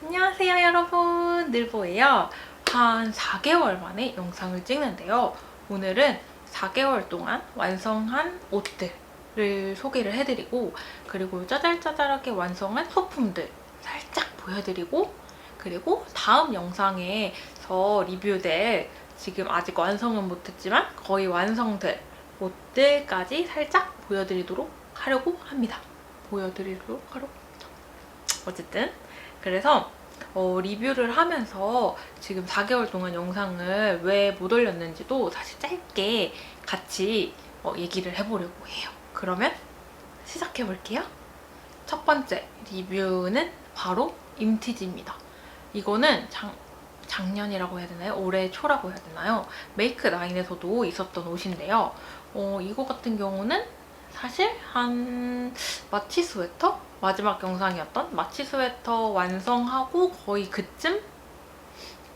안녕하세요 여러분, 늘보예요. 한 4개월 만에 영상을 찍는데요. 오늘은 4개월 동안 완성한 옷들을 소개를 해드리고, 그리고 짜잘짜잘하게 완성한 소품들 살짝 보여드리고, 그리고 다음 영상에서 리뷰될, 지금 아직 완성은 못했지만 거의 완성될 옷들까지 살짝 보여드리도록 하려고 합니다. 어쨌든 그래서 리뷰를 하면서 지금 4개월 동안 영상을 왜 못 올렸는지도 사실 짧게 같이 얘기를 해보려고 해요. 그러면 시작해볼게요. 첫 번째 리뷰는 바로 임티지입니다. 이거는 작년이라고 해야 되나요? 올해 초라고 해야 되나요? 메이크라인에서도 있었던 옷인데요. 이거 같은 경우는 사실 한 마치 스웨터? 마지막 영상이었던 마치 스웨터 완성하고 거의 그쯤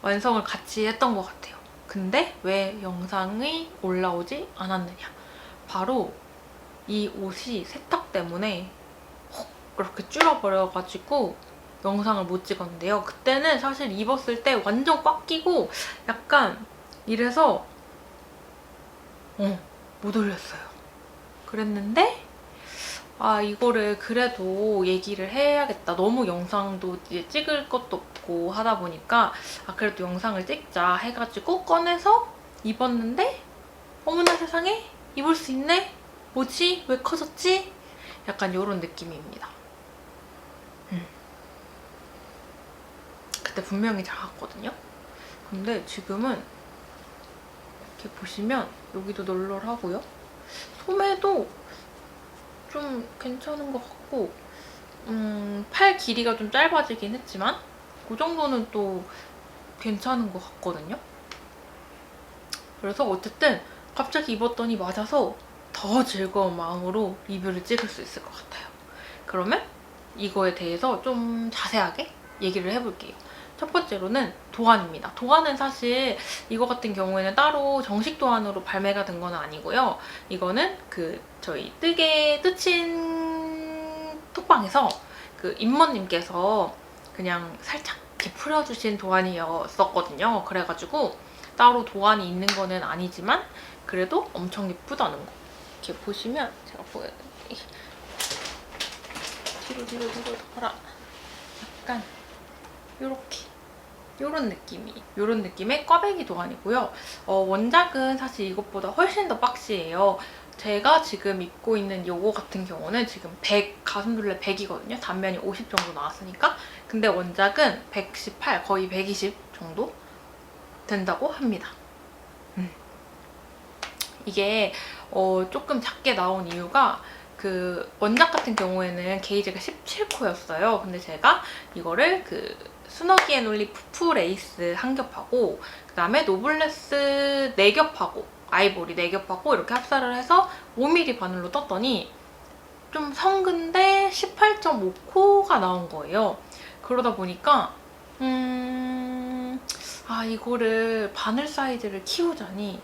완성을 같이 했던 것 같아요. 근데 왜 영상이 올라오지 않았느냐? 바로 이 옷이 세탁 때문에 헉 이렇게 줄어버려가지고 영상을 못 찍었는데요. 그때는 사실 입었을 때 완전 꽉 끼고 약간 이래서 못 올렸어요. 그랬는데 이거를 그래도 얘기를 해야겠다. 너무 영상도 이제 찍을 것도 없고 하다 보니까 그래도 영상을 찍자 해가지고 꺼내서 입었는데 어머나 세상에 입을 수 있네? 뭐지? 왜 커졌지? 약간 이런 느낌입니다. 그때 분명히 작았거든요. 근데 지금은 이렇게 보시면 여기도 널널하고요. 소매도 좀 괜찮은 것 같고, 팔 길이가 좀 짧아지긴 했지만 그 정도는 또 괜찮은 것 같거든요. 그래서 어쨌든 갑자기 입었더니 맞아서 더 즐거운 마음으로 리뷰를 찍을 수 있을 것 같아요. 그러면 이거에 대해서 좀 자세하게 얘기를 해볼게요. 첫 번째로는 도안입니다. 도안은 사실 이거 같은 경우에는 따로 정식 도안으로 발매가 된 건 아니고요. 이거는 저희 뜨친 톡방에서 임머님께서 그냥 살짝 이렇게 풀어주신 도안이었었거든요. 그래가지고 따로 도안이 있는 거는 아니지만 그래도 엄청 예쁘다는 거. 이렇게 보시면 제가 보여드릴게요. 뒤로 돌아라. 약간 요런 느낌의 꽈배기 도안이고요. 원작은 사실 이것보다 훨씬 더 박시해요. 제가 지금 입고 있는 요거 같은 경우는 지금 100, 가슴둘레 100이거든요. 단면이 50 정도 나왔으니까. 근데 원작은 118, 거의 120 정도 된다고 합니다. 이게 조금 작게 나온 이유가 원작 같은 경우에는 게이지가 17코였어요. 근데 제가 이거를 스너기 앤 올리 푸푸 레이스 한 겹하고 그다음에 노블레스 4겹하고 아이보리 4겹하고 이렇게 합사를 해서 5mm 바늘로 떴더니 좀 성근데 18.5코가 나온 거예요. 그러다 보니까 이거를 바늘 사이즈를 키우자니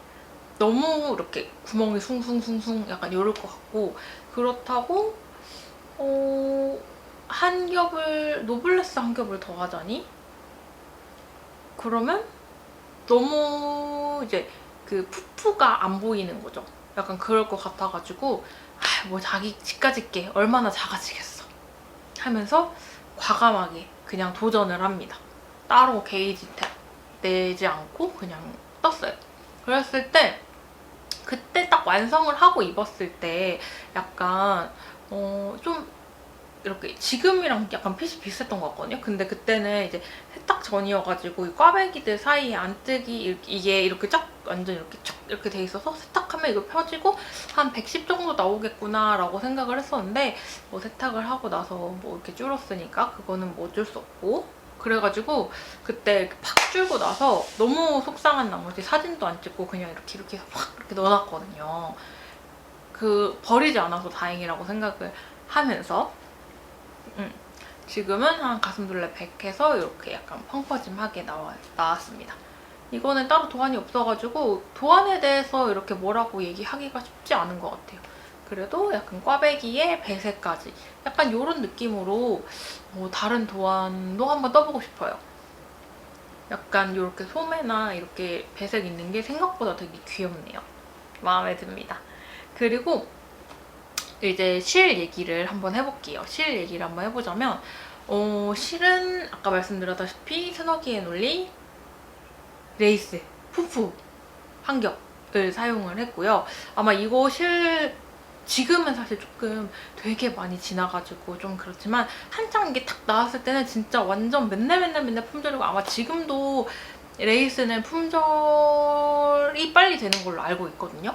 너무 이렇게 구멍이 숭숭숭숭 약간 이럴 것 같고, 그렇다고 한 겹을 노블레스 한 겹을 더 하자니 그러면 너무 이제 푸푸가 안 보이는 거죠. 약간 그럴 것 같아가지고 뭐 자기 집까지 게 얼마나 작아지겠어 하면서 과감하게 그냥 도전을 합니다. 따로 게이지 내지 않고 그냥 떴어요. 그랬을 때 그때 딱 완성을 하고 입었을 때 약간 좀 이렇게 지금이랑 약간 핏이 비슷했던 것 같거든요. 근데 그때는 이제 세탁 전이어가지고 이 꽈배기들 사이에 안뜨기 이게 이렇게 쫙 완전 이렇게 쫙 이렇게 돼 있어서 세탁하면 이거 펴지고 한 110 정도 나오겠구나 라고 생각을 했었는데 뭐 세탁을 하고 나서 뭐 이렇게 줄었으니까 그거는 뭐 어쩔 수 없고, 그래가지고 그때 이렇게 팍 줄고 나서 너무 속상한 나머지 사진도 안 찍고 그냥 이렇게 해서 확 이렇게 넣어놨거든요. 버리지 않아서 다행이라고 생각을 하면서 지금은 한 가슴둘레 100해서 이렇게 약간 펑퍼짐하게 나왔습니다. 이거는 따로 도안이 없어가지고 도안에 대해서 이렇게 뭐라고 얘기하기가 쉽지 않은 것 같아요. 그래도 약간 꽈배기에 배색까지 약간 이런 느낌으로 다른 도안도 한번 떠보고 싶어요. 약간 이렇게 소매나 이렇게 배색 있는 게 생각보다 되게 귀엽네요. 마음에 듭니다. 그리고 이제 실 얘기를 한번 해볼게요. 실 얘기를 한번 해보자면 실은 아까 말씀드렸다시피 스너기 앤 올리 레이스 푸푸 한 겹을 사용을 했고요. 아마 이거 실 지금은 사실 조금 되게 많이 지나가지고 좀 그렇지만 한창 이게 탁 나왔을 때는 진짜 완전 맨날 품절이고 아마 지금도 레이스는 품절이 빨리 되는 걸로 알고 있거든요.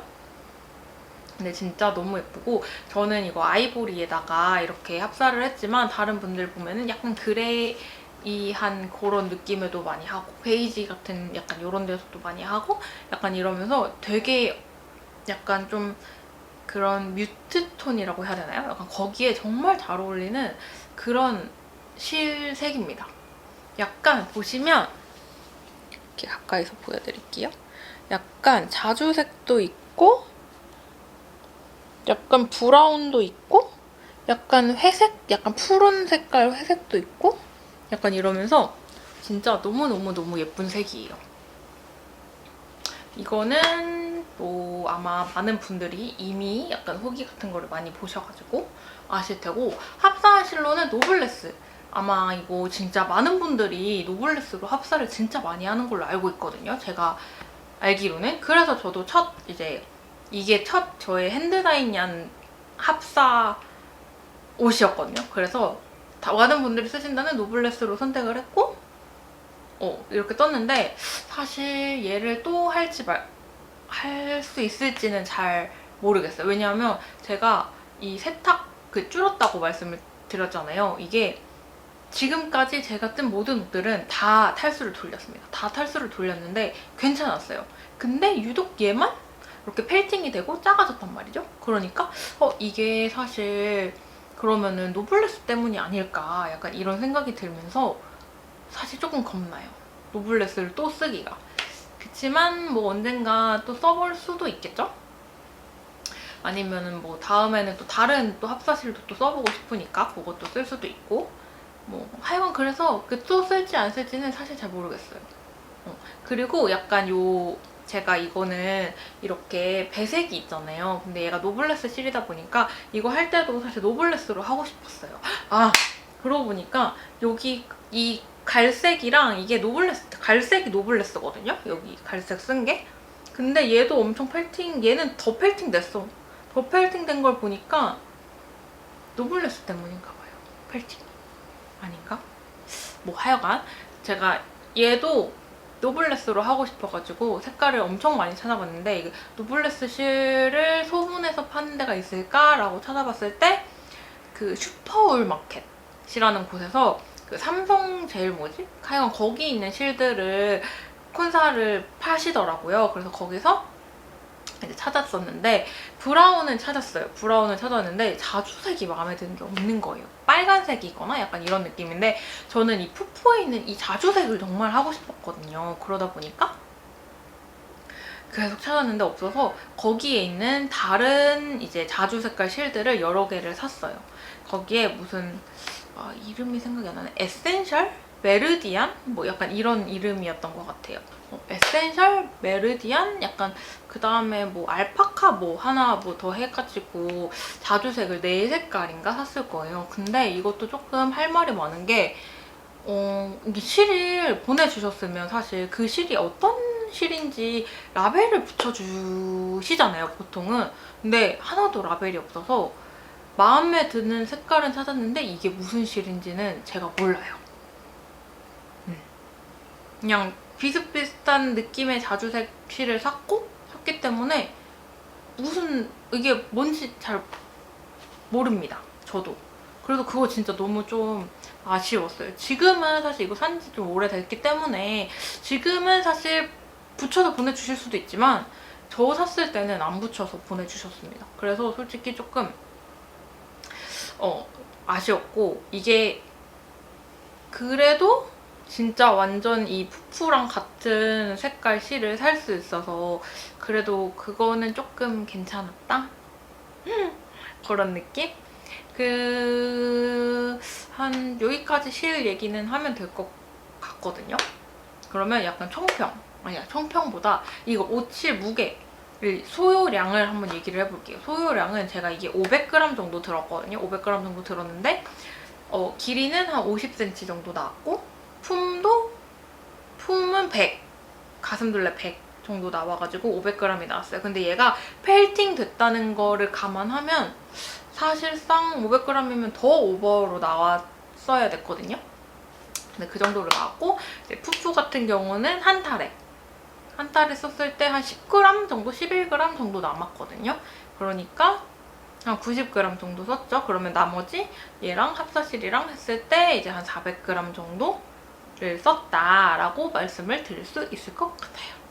근데 진짜 너무 예쁘고 저는 이거 아이보리에다가 이렇게 합사를 했지만 다른 분들 보면은 약간 그레이한 그런 느낌에도 많이 하고 베이지 같은 약간 이런 데서도 많이 하고 약간 이러면서 되게 약간 좀 그런 뮤트 톤이라고 해야 되나요? 약간 거기에 정말 잘 어울리는 그런 실색입니다. 약간 보시면 이렇게 가까이서 보여드릴게요. 약간 자주색도 있고 약간 브라운도 있고 약간 회색? 약간 푸른 색깔 회색도 있고 약간 이러면서 진짜 너무너무 예쁜 색이에요. 이거는 뭐 아마 많은 분들이 이미 약간 후기 같은 거를 많이 보셔가지고 아실 테고 합사한 실로는 노블레스. 아마 이거 진짜 많은 분들이 노블레스로 합사를 진짜 많이 하는 걸로 알고 있거든요. 제가 알기로는. 그래서 저도 이게 첫 저의 핸드다인얀 합사 옷이었거든요. 그래서 많은 분들이 쓰신다는 노블레스로 선택을 했고 이렇게 떴는데 사실 얘를 또 할 수 있을지는 잘 모르겠어요. 왜냐하면 제가 이 세탁 줄었다고 말씀을 드렸잖아요. 이게 지금까지 제가 뜬 모든 옷들은 다 탈수를 돌렸습니다. 다 탈수를 돌렸는데 괜찮았어요. 근데 유독 얘만 이렇게 펠팅이 되고 작아졌단 말이죠. 그러니까 이게 사실 그러면은 노블레스 때문이 아닐까 약간 이런 생각이 들면서 사실 조금 겁나요. 노블레스를 또 쓰기가. 그치만 뭐 언젠가 또 써볼 수도 있겠죠? 아니면은 뭐 다음에는 또 다른 또 합사실도 또 써보고 싶으니까 그것도 쓸 수도 있고 뭐 하여간 그래서 또 쓸지 안 쓸지는 사실 잘 모르겠어요. 그리고 약간 제가 이거는 이렇게 배색이 있잖아요. 근데 얘가 노블레스 실이다 보니까 이거 할 때도 사실 노블레스로 하고 싶었어요. 그러고 보니까 여기 이 갈색이랑 이게 갈색이 노블레스거든요? 여기 갈색 쓴 게. 근데 얘도 엄청 얘는 더 펠팅 됐어. 더 펠팅 된 걸 보니까 노블레스 때문인가 봐요. 펠팅. 아닌가? 뭐 하여간 제가 얘도 노블레스로 하고 싶어가지고 색깔을 엄청 많이 찾아봤는데 노블레스 실을 소분해서 파는 데가 있을까라고 찾아봤을 때 그 슈퍼울 마켓이라는 곳에서 그 삼성 하여간 거기 있는 실들을 콘사를 파시더라고요. 그래서 거기서 이제 찾았었는데 브라운은 찾았어요. 브라운을 찾았는데 자주색이 마음에 드는 게 없는 거예요. 빨간색이거나 약간 이런 느낌인데 저는 이 푸푸에 있는 이 자주색을 정말 하고 싶었거든요. 그러다 보니까 계속 찾았는데 없어서 거기에 있는 다른 이제 자주 색깔 실들을 여러 개를 샀어요. 거기에 무슨 이름이 생각이 안 나네. 에센셜? 메르디안? 뭐 약간 이런 이름이었던 것 같아요. 에센셜, 메르디안, 약간 그 다음에 뭐 알파카 뭐 하나 뭐 더 해가지고 자주색을 4색깔인가 샀을 거예요. 근데 이것도 조금 할 말이 많은 게 이게 실을 보내주셨으면 사실 그 실이 어떤 실인지 라벨을 붙여주시잖아요, 보통은. 근데 하나도 라벨이 없어서 마음에 드는 색깔은 찾았는데 이게 무슨 실인지는 제가 몰라요. 그냥 비슷비슷한 느낌의 자주색 실을 샀기 때문에 이게 뭔지 잘 모릅니다, 저도. 그래서 그거 진짜 너무 좀 아쉬웠어요. 지금은 사실 이거 산지 좀 오래됐기 때문에 지금은 사실 붙여서 보내주실 수도 있지만 저 샀을 때는 안 붙여서 보내주셨습니다. 그래서 솔직히 조금 아쉬웠고 이게 그래도 진짜 완전 이 푸푸랑 같은 색깔 실을 살 수 있어서 그래도 그거는 조금 괜찮았다? 그런 느낌? 한 여기까지 실 얘기는 하면 될 것 같거든요. 그러면 약간 총평보다 이거 오칠 무게 소요량을 한번 얘기를 해볼게요. 소요량은 제가 이게 500g 정도 들었거든요. 500g 정도 들었는데 길이는 한 50cm 정도 나왔고 품은 100, 가슴둘레 100 정도 나와가지고 500g이 나왔어요. 근데 얘가 펠팅 됐다는 거를 감안하면 사실상 500g이면 더 오버로 나왔어야 됐거든요. 근데 그 정도로 나왔고 이제 푸푸 같은 경우는 한 달에 썼을 때 한 10g 정도, 11g 정도 남았거든요. 그러니까 한 90g 정도 썼죠. 그러면 나머지 얘랑 합사실이랑 했을 때 이제 한 400g 정도를 썼다라고 말씀을 드릴 수 있을 것 같아요.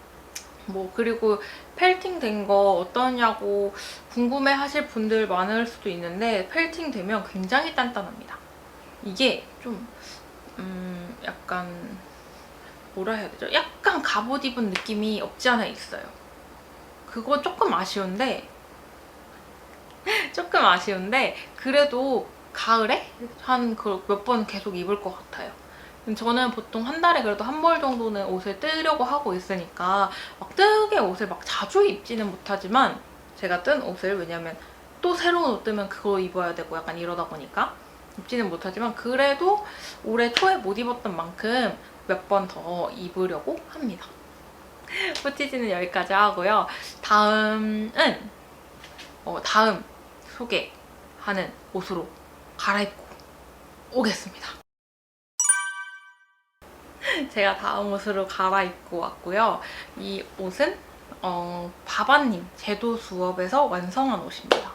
그리고 펠팅 된 거 어떠냐고 궁금해 하실 분들 많을 수도 있는데 펠팅 되면 굉장히 단단합니다. 이게 좀 약간 뭐라 해야 되죠? 약간 갑옷 입은 느낌이 없지 않아 있어요. 그거 조금 아쉬운데 그래도 가을에 한 몇 번 계속 입을 것 같아요. 저는 보통 한 달에 그래도 한 벌 정도는 옷을 뜨려고 하고 있으니까 막 뜨게 옷을 막 자주 입지는 못하지만 제가 뜬 옷을 왜냐면 또 새로운 옷 뜨면 그거 입어야 되고 약간 이러다 보니까 입지는 못하지만 그래도 올해 초에 못 입었던 만큼 몇 번 더 입으려고 합니다. 후티지는 여기까지 하고요. 다음은 다음 소개하는 옷으로 갈아입고 오겠습니다. 제가 다음 옷으로 갈아입고 왔고요. 이 옷은 바바님 제도 수업에서 완성한 옷입니다.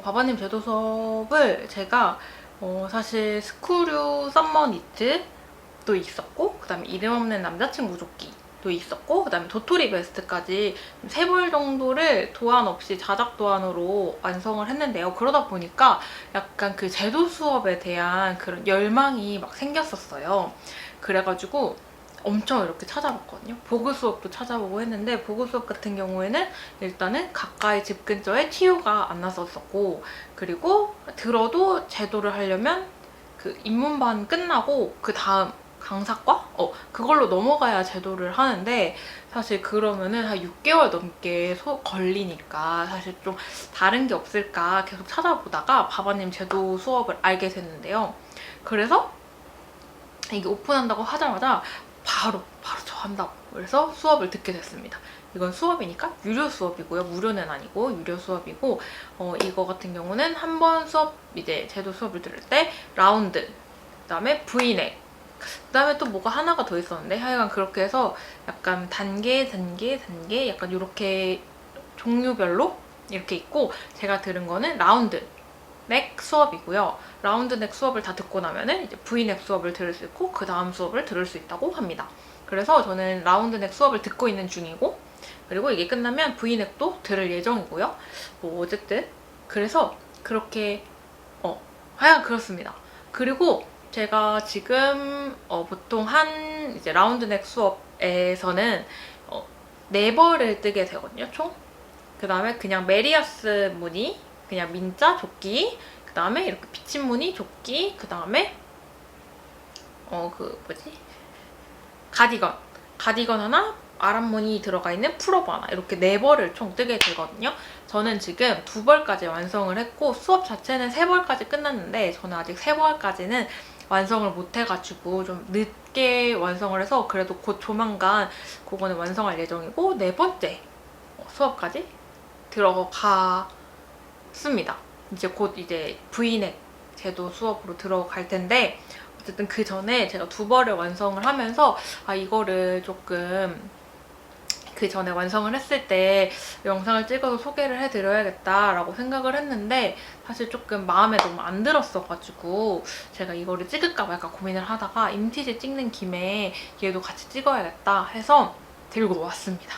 바바님 제도 수업을 제가 사실 스쿠류 썸머 니트도 있었고 그다음에 이름 없는 남자친구 조끼도 있었고 그다음에 도토리 베스트까지 3벌 정도를 도안 없이 자작 도안으로 완성을 했는데요. 그러다 보니까 약간 그 제도 수업에 대한 그런 열망이 막 생겼었어요. 그래가지고 엄청 이렇게 찾아봤거든요. 보그 수업도 찾아보고 했는데 보그 수업 같은 경우에는 일단은 가까이 집 근처에 TU가 안 났었고 그리고 들어도 제도를 하려면 그 입문반 끝나고 그 다음 강사과? 그걸로 넘어가야 제도를 하는데 사실 그러면은 한 6개월 넘게 걸리니까 사실 좀 다른 게 없을까 계속 찾아보다가 바바님 제도 수업을 알게 됐는데요. 그래서 이게 오픈한다고 하자마자 바로 저 한다고 그래서 수업을 듣게 됐습니다. 이건 수업이니까 유료 수업이고요. 무료는 아니고 유료 수업이고 이거 같은 경우는 한 번 수업 이제 제도 수업을 들을 때 라운드 그다음에 V넥 그다음에 또 뭐가 하나가 더 있었는데 하여간 그렇게 해서 약간 단계 약간 이렇게 종류별로 이렇게 있고 제가 들은 거는 라운드 넥 수업이고요. 라운드 넥 수업을 다 듣고 나면은 이제 V넥 수업을 들을 수 있고 그 다음 수업을 들을 수 있다고 합니다. 그래서 저는 라운드 넥 수업을 듣고 있는 중이고 그리고 이게 끝나면 V넥도 들을 예정이고요. 어쨌든 그래서 그렇게 하여간 그렇습니다. 그리고 제가 지금 보통 한 이제 라운드 넥 수업에서는 4벌을 뜨게 되거든요, 총. 그 다음에 그냥 메리아스 무늬, 그냥 민자 조끼, 그 다음에 이렇게 비친 무늬 조끼, 그 다음에 가디건 하나, 아랍 무늬 들어가 있는 풀업 하나 이렇게 4벌을 총 뜨게 되거든요. 저는 지금 2벌까지 완성을 했고 수업 자체는 3벌까지 끝났는데 저는 아직 3벌까지는 완성을 못 해가지고 좀 늦게 완성을 해서 그래도 곧 조만간 그거는 완성할 예정이고 4번째 수업까지 들어갔습니다. 이제 곧 이제 V넥 제도 수업으로 들어갈 텐데 어쨌든 그 전에 제가 2벌을 완성을 하면서 이거를 조금 그 전에 완성을 했을 때 영상을 찍어서 소개를 해드려야겠다라고 생각을 했는데 사실 조금 마음에 너무 안 들었어가지고 제가 이거를 찍을까 말까 고민을 하다가 임티지 찍는 김에 얘도 같이 찍어야겠다 해서 들고 왔습니다.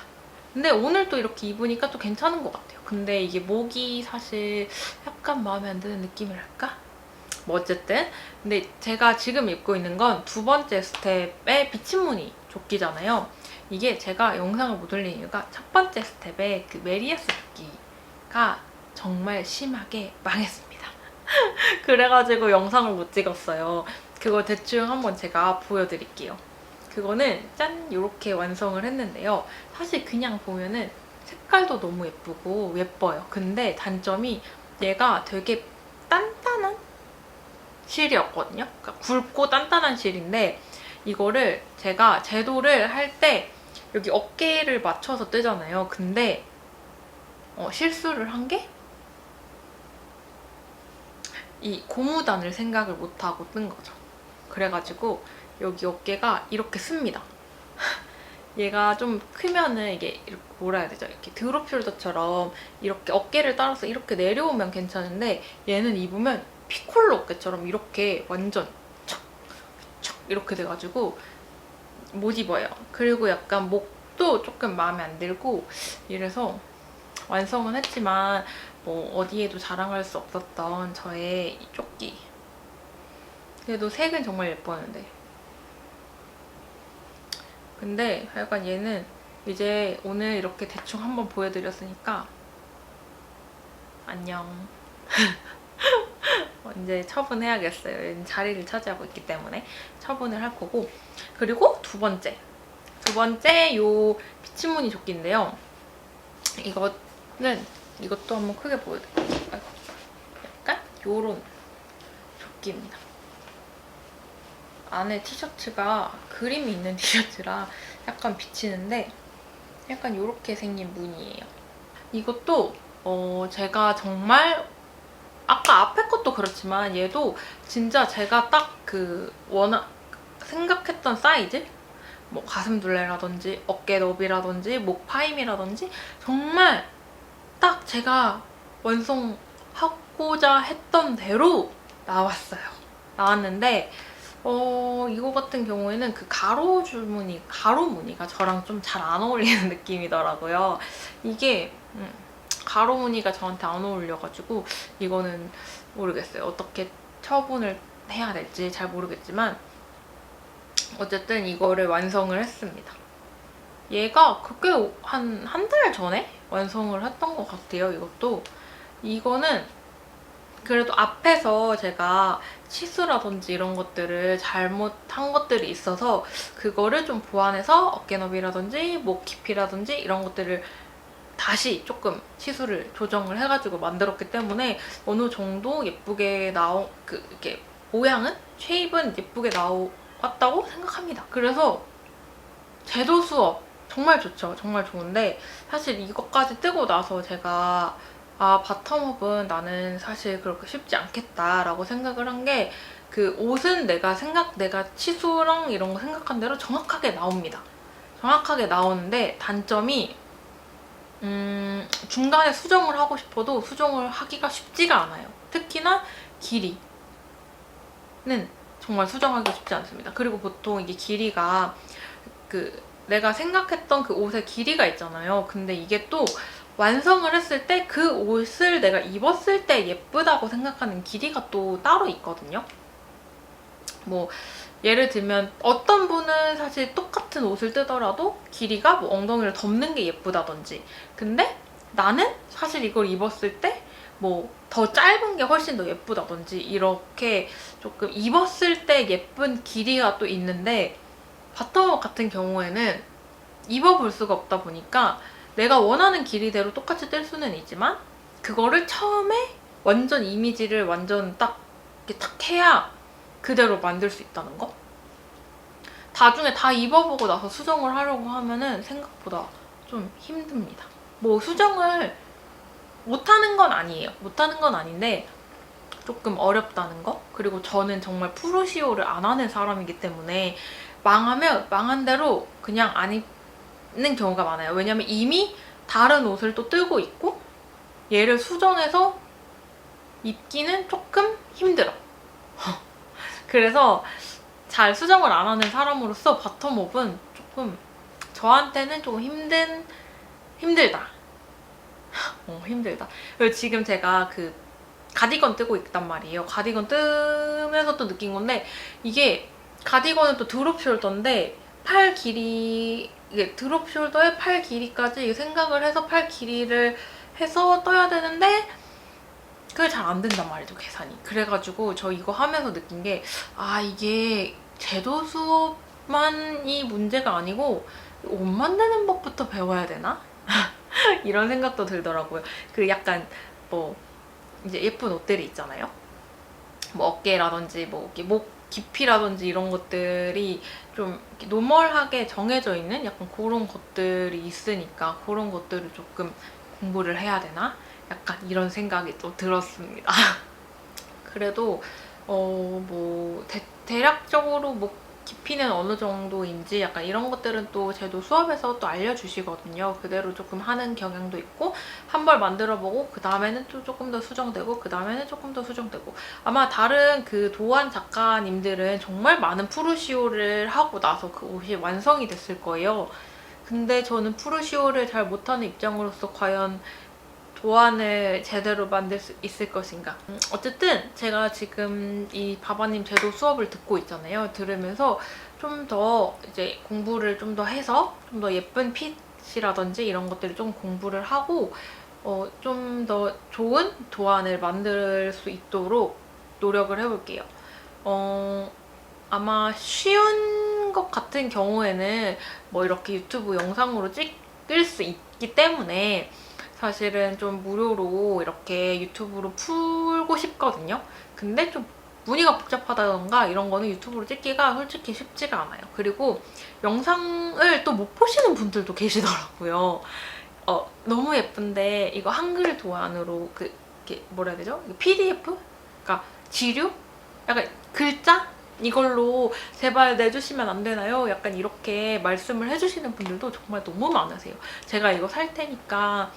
근데 오늘 또 이렇게 입으니까 또 괜찮은 것 같아요. 근데 이게 목이 사실 약간 마음에 안 드는 느낌이랄까? 어쨌든 근데 제가 지금 입고 있는 건 2번째 스텝의 비친 무늬 조끼잖아요. 이게 제가 영상을 못 올린 이유가 첫 번째 스텝에 그 메리아스 조끼가 정말 심하게 망했습니다. 그래가지고 영상을 못 찍었어요. 그거 대충 한번 제가 보여드릴게요. 그거는 짠! 이렇게 완성을 했는데요. 사실 그냥 보면은 색깔도 너무 예쁘고 예뻐요. 근데 단점이 얘가 되게 단단한 실이었거든요. 그러니까 굵고 단단한 실인데 이거를 제가 제도를 할 때 여기 어깨를 맞춰서 뜨잖아요. 근데 실수를 한 게 이 고무단을 생각을 못하고 뜬 거죠. 그래가지고 여기 어깨가 이렇게 씁니다. 얘가 좀 크면은 이게 뭐라 해야 되죠? 이렇게 드롭 숄더처럼 이렇게 어깨를 따라서 이렇게 내려오면 괜찮은데 얘는 입으면 피콜로 어깨처럼 이렇게 완전 척, 척 이렇게 돼가지고 못 입어요. 그리고 약간 목도 조금 마음에 안 들고 이래서 완성은 했지만 뭐 어디에도 자랑할 수 없었던 저의 이 조끼. 그래도 색은 정말 예뻤는데. 근데 약간 얘는 이제 오늘 이렇게 대충 한번 보여드렸으니까 안녕. 이제 처분해야겠어요. 얘는 자리를 차지하고 있기 때문에 처분을 할 거고. 그리고 두 번째 요 피치무늬 조끼인데요. 이것도 한번 크게 보여드릴게요. 약간 요런 조끼입니다. 안에 티셔츠가 그림이 있는 티셔츠라 약간 비치는데 약간 요렇게 생긴 무늬예요. 이것도 제가 정말 아까 앞에 것도 그렇지만 얘도 진짜 제가 딱 생각했던 사이즈? 뭐 가슴둘레라든지 어깨 너비라든지 목 파임이라든지 정말 딱 제가 완성하고자 했던 대로 나왔는데 이거 같은 경우에는 그 가로 무늬가 저랑 좀 잘 안 어울리는 느낌이더라고요. 이게 가로 무늬가 저한테 안 어울려가지고 이거는 모르겠어요. 어떻게 처분을 해야 될지 잘 모르겠지만 어쨌든 이거를 완성을 했습니다. 얘가 그게 한 달 전에 완성을 했던 것 같아요. 이거는 그래도 앞에서 제가 치수라든지 이런 것들을 잘못한 것들이 있어서 그거를 좀 보완해서 어깨 너비라든지 목 깊이라든지 이런 것들을 다시 조금 치수를 조정을 해가지고 만들었기 때문에 어느 정도 예쁘게 이렇게 모양은 쉐입은 예쁘게 나왔다고 생각합니다. 그래서 제도 수업 정말 좋죠. 정말 좋은데 사실 이것까지 뜨고 나서 제가 바텀업은 나는 사실 그렇게 쉽지 않겠다라고 생각을 한 게 그 옷은 내가 치수랑 이런 거 생각한 대로 정확하게 나옵니다. 정확하게 나오는데 단점이 중간에 수정을 하고 싶어도 수정을 하기가 쉽지가 않아요. 특히나 길이는 정말 수정하기가 쉽지 않습니다. 그리고 보통 이게 길이가 내가 생각했던 그 옷의 길이가 있잖아요. 근데 이게 또 완성을 했을 때 그 옷을 내가 입었을 때 예쁘다고 생각하는 길이가 또 따로 있거든요. 뭐 예를 들면 어떤 분은 사실 똑같은 옷을 뜨더라도 길이가 뭐 엉덩이를 덮는 게 예쁘다든지 근데 나는 사실 이걸 입었을 때 뭐 더 짧은 게 훨씬 더 예쁘다든지 이렇게 조금 입었을 때 예쁜 길이가 또 있는데 바텀업 같은 경우에는 입어볼 수가 없다 보니까 내가 원하는 길이대로 똑같이 뜰 수는 있지만 그거를 처음에 완전 이미지를 완전 딱 이렇게 탁 해야 그대로 만들 수 있다는 거? 나중에 다 입어보고 나서 수정을 하려고 하면은 생각보다 좀 힘듭니다. 뭐 수정을 못하는 건 아니에요. 못하는 건 아닌데 조금 어렵다는 거? 그리고 저는 정말 프루시오를 안 하는 사람이기 때문에 망하면 망한 대로 그냥 안 입는 경우가 많아요. 왜냐면 이미 다른 옷을 또 뜨고 있고 얘를 수정해서 입기는 조금 힘들어. 그래서 잘 수정을 안 하는 사람으로서 바텀업은 조금 저한테는 조금 힘들다. 힘들다. 그리고 지금 제가 가디건 뜨고 있단 말이에요. 가디건 뜨면서 또 느낀 건데 이게 가디건은 또 드롭 숄더인데 팔 길이 이게 드롭 숄더에 팔 길이까지 생각을 해서 팔 길이를 해서 떠야 되는데 그게 잘 안 된단 말이죠, 계산이. 그래가지고 저 이거 하면서 느낀 게, 아, 이게 제도 수업만이 문제가 아니고 옷 만드는 법부터 배워야 되나? 이런 생각도 들더라고요. 그 약간 뭐 이제 예쁜 옷들이 있잖아요. 뭐 어깨라든지 뭐 이렇게 목 깊이라든지 이런 것들이 좀 이렇게 노멀하게 정해져 있는 약간 그런 것들이 있으니까 그런 것들을 조금 공부를 해야 되나? 약간 이런 생각이 또 들었습니다. 그래도 뭐 대략적으로 뭐 깊이는 어느 정도인지 약간 이런 것들은 또 제도 수업에서 또 알려주시거든요. 그대로 조금 하는 경향도 있고 한 벌 만들어보고 그 다음에는 또 조금 더 수정되고 그 다음에는 조금 더 수정되고 아마 다른 그 도안 작가님들은 정말 많은 프루시오를 하고 나서 그 옷이 완성이 됐을 거예요. 근데 저는 프루시오를 잘 못하는 입장으로서 과연 도안을 제대로 만들 수 있을 것인가. 어쨌든 제가 지금 이 바바님 제도 수업을 듣고 있잖아요. 들으면서 좀 더 이제 공부를 좀 더 해서 좀 더 예쁜 핏이라든지 이런 것들을 좀 공부를 하고 좀 더 좋은 도안을 만들 수 있도록 노력을 해볼게요. 아마 쉬운 것 같은 경우에는 뭐 이렇게 유튜브 영상으로 찍을 수 있기 때문에 사실은 좀 무료로 이렇게 유튜브로 풀고 싶거든요. 근데 좀 문의가 복잡하다던가 이런 거는 유튜브로 찍기가 솔직히 쉽지가 않아요. 그리고 영상을 또 못 보시는 분들도 계시더라고요. 너무 예쁜데 이거 한글 도안으로 이게 뭐라 해야 되죠? PDF? 그러니까 지류? 약간 글자? 이걸로 제발 내주시면 안 되나요? 약간 이렇게 말씀을 해주시는 분들도 정말 너무 많으세요. 제가 이거 살 테니까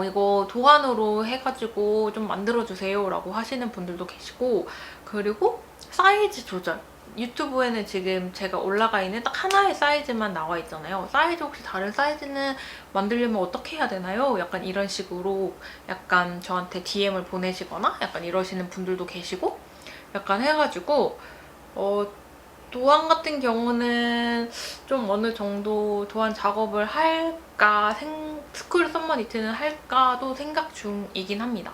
이거 도안으로 해가지고 좀 만들어주세요 라고 하시는 분들도 계시고 그리고 사이즈 조절 유튜브에는 지금 제가 올라가 있는 딱 하나의 사이즈만 나와 있잖아요. 사이즈 혹시 다른 사이즈는 만들려면 어떻게 해야 되나요? 약간 이런 식으로 약간 저한테 DM을 보내시거나 약간 이러시는 분들도 계시고 약간 해가지고 도안 같은 경우는 좀 어느 정도 도안 작업을 할까 스쿨 썸머 니트는 할까도 생각 중이긴 합니다.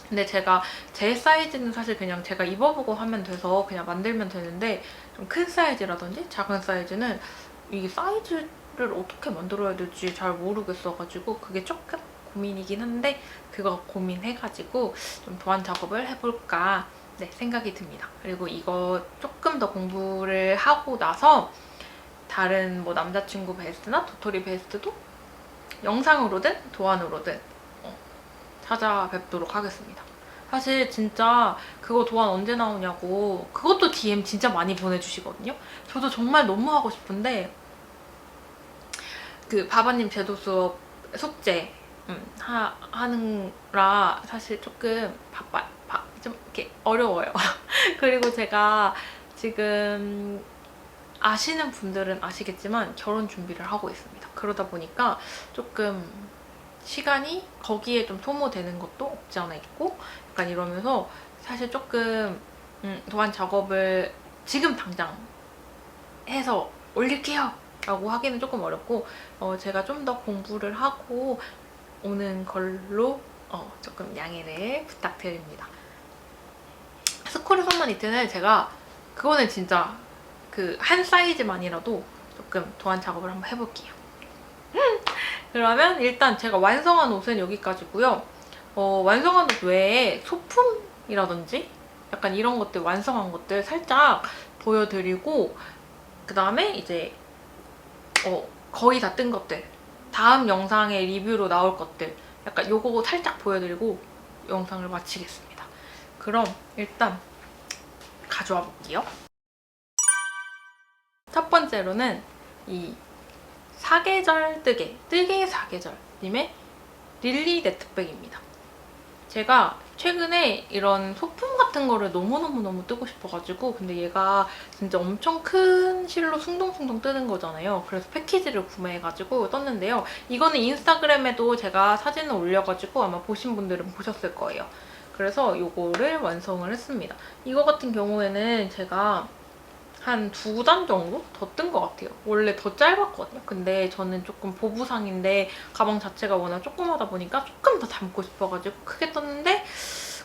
근데 제가 제 사이즈는 사실 그냥 제가 입어보고 하면 돼서 그냥 만들면 되는데 좀 큰 사이즈라든지 작은 사이즈는 이 사이즈를 어떻게 만들어야 될지 잘 모르겠어가지고 그게 조금 고민이긴 한데 그거 고민해가지고 좀 도안 작업을 해볼까 생각이 듭니다. 그리고 이거 조금 더 공부를 하고 나서 다른 뭐 남자친구 베스트나 도토리 베스트도 영상으로든 도안으로든 찾아뵙도록 하겠습니다. 사실 진짜 그거 도안 언제 나오냐고 그것도 DM 진짜 많이 보내주시거든요. 저도 정말 너무 하고 싶은데 그 바바님 제도 수업 숙제 하느라 사실 조금 좀 이렇게 어려워요. 그리고 제가 지금 아시는 분들은 아시겠지만 결혼 준비를 하고 있습니다. 그러다 보니까 조금 시간이 거기에 좀 소모되는 것도 없지 않아 있고 약간 이러면서 사실 조금 도안 작업을 지금 당장 해서 올릴게요 라고 하기는 조금 어렵고 제가 좀 더 공부를 하고 오는 걸로 조금 양해를 부탁드립니다. 스쿨 썸머 니트는 제가 그거는 진짜 그 한 사이즈만이라도 조금 도안 작업을 한번 해볼게요. 그러면 일단 제가 완성한 옷은 여기까지고요. 완성한 옷 외에 소품이라든지 약간 이런 것들 완성한 것들 살짝 보여드리고 그 다음에 이제 거의 다 뜬 것들 다음 영상에 리뷰로 나올 것들 약간 요거 살짝 보여드리고 영상을 마치겠습니다. 그럼 일단 가져와 볼게요. 첫 번째로는 이 사계절 뜨개 사계절님의 릴리 네트백입니다. 제가 최근에 이런 소품 같은 거를 너무너무 뜨고 싶어가지고 근데 얘가 진짜 엄청 큰 실로 숭덩숭덩 뜨는 거잖아요. 그래서 패키지를 구매해가지고 떴는데요. 이거는 인스타그램에도 제가 사진을 올려가지고 아마 보신 분들은 보셨을 거예요. 그래서 이거를 완성을 했습니다. 이거 같은 경우에는 제가 한 2단 정도 더 뜬 것 같아요. 원래 더 짧았거든요. 근데 저는 조금 보부상인데 가방 자체가 워낙 조그마다 보니까 조금 더 담고 싶어가지고 크게 떴는데,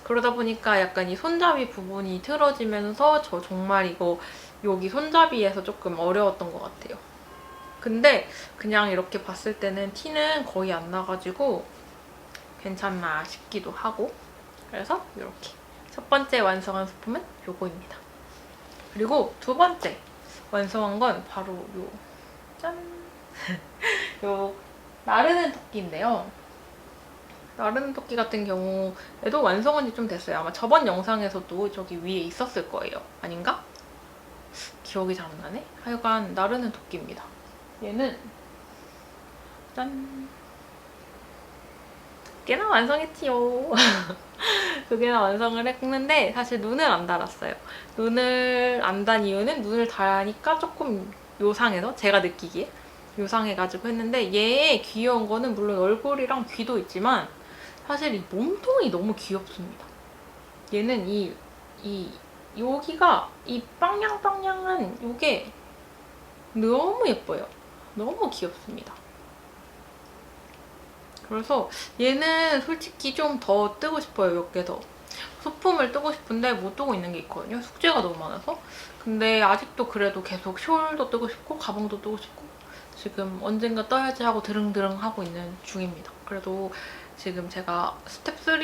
그러다 보니까 약간 이 손잡이 부분이 틀어지면서 저 정말 이거 여기 손잡이에서 조금 어려웠던 것 같아요. 근데 그냥 이렇게 봤을 때는 티는 거의 안 나가지고 괜찮나 싶기도 하고, 그래서 이렇게 첫 번째 완성한 소품은 요거입니다. 그리고 두 번째 완성한 건 바로 요 짠! 요 나르는 토끼인데요. 나르는 토끼 같은 경우에도 완성한 지 좀 됐어요. 아마 저번 영상에서도 저기 위에 있었을 거예요. 아닌가? 기억이 잘 안 나네? 하여간 나르는 토끼입니다. 얘는 짠! 2개나 완성했지요. 2개나 완성을 했는데 사실 눈을 안 달았어요. 눈을 안 단 이유는 눈을 달으니까 조금 요상해서, 제가 느끼기에 요상해가지고 했는데, 얘의 귀여운 거는 물론 얼굴이랑 귀도 있지만 사실 이 몸통이 너무 귀엽습니다. 얘는 여기가 이 빵냥빵냥한 요게 너무 예뻐요. 너무 귀엽습니다. 그래서 얘는 솔직히 좀 더 뜨고 싶어요. 몇 개 더. 소품을 뜨고 싶은데 못 뜨고 있는 게 있거든요. 숙제가 너무 많아서. 근데 아직도 그래도 계속 숄도 뜨고 싶고 가방도 뜨고 싶고 지금 언젠가 떠야지 하고 드릉드릉 하고 있는 중입니다. 그래도 지금 제가 스텝 3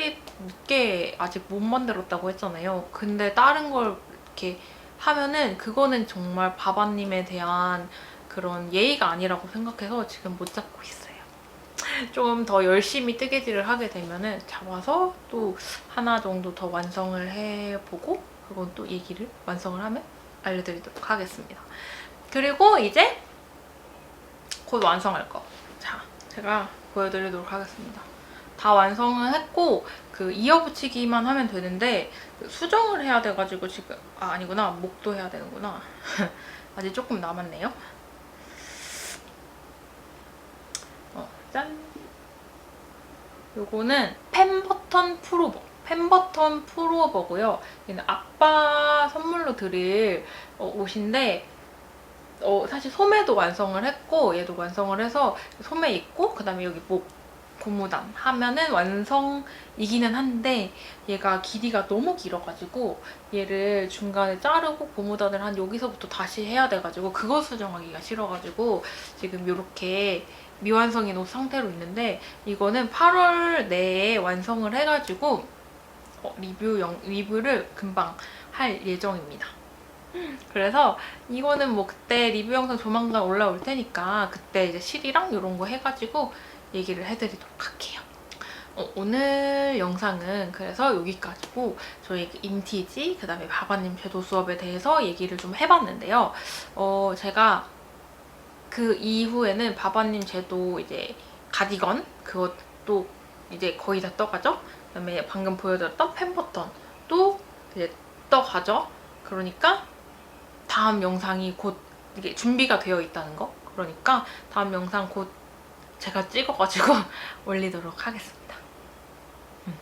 늦게 아직 못 만들었다고 했잖아요. 근데 다른 걸 이렇게 하면은 그거는 정말 바바님에 대한 그런 예의가 아니라고 생각해서 지금 못 잡고 있어요. 좀 더 열심히 뜨개질을 하게 되면은 잡아서 또 하나 정도 더 완성을 해보고, 그건 또 얘기를 완성을 하면 알려드리도록 하겠습니다. 그리고 이제 곧 완성할 거. 자, 제가 보여드리도록 하겠습니다. 다 완성을 했고 그 이어붙이기만 하면 되는데 수정을 해야 돼가지고 지금 아니구나, 목도 해야 되는구나. 아직 조금 남았네요. 짠! 요거는 펜버턴 프로버. 펜버턴 프로버고요. 얘는 아빠 선물로 드릴 옷인데 사실 소매도 완성을 했고 얘도 완성을 해서 소매 입고 그다음에 여기 목 고무단 하면은 완성이기는 한데, 얘가 길이가 너무 길어가지고 얘를 중간에 자르고 고무단을 한 여기서부터 다시 해야 돼가지고 그거 수정하기가 싫어가지고 지금 이렇게 미완성인 옷 상태로 있는데, 이거는 8월 내에 완성을 해가지고 리뷰를 금방 할 예정입니다. 그래서 이거는 뭐 그때 리뷰 영상 조만간 올라올 테니까 그때 이제 실이랑 이런 거 해가지고 얘기를 해드리도록 할게요. 오늘 영상은 그래서 여기까지고, 저희 인티지 그다음에 바바님 제도 수업에 대해서 얘기를 좀 해봤는데요. 제가 그 이후에는 바바님 제도 이제 가디건 그것도 이제 거의 다 떠가죠. 그다음에 방금 보여드렸던 펜버턴도 이제 떠가죠. 그러니까 다음 영상이 곧 이게 준비가 되어 있다는 거. 그러니까 다음 영상 곧 제가 찍어가지고 올리도록 하겠습니다.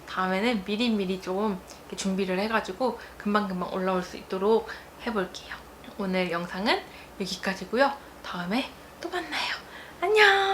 다음에는 미리미리 좀 준비를 해가지고 금방금방 올라올 수 있도록 해볼게요. 오늘 영상은 여기까지고요. 다음에 또 만나요. 안녕!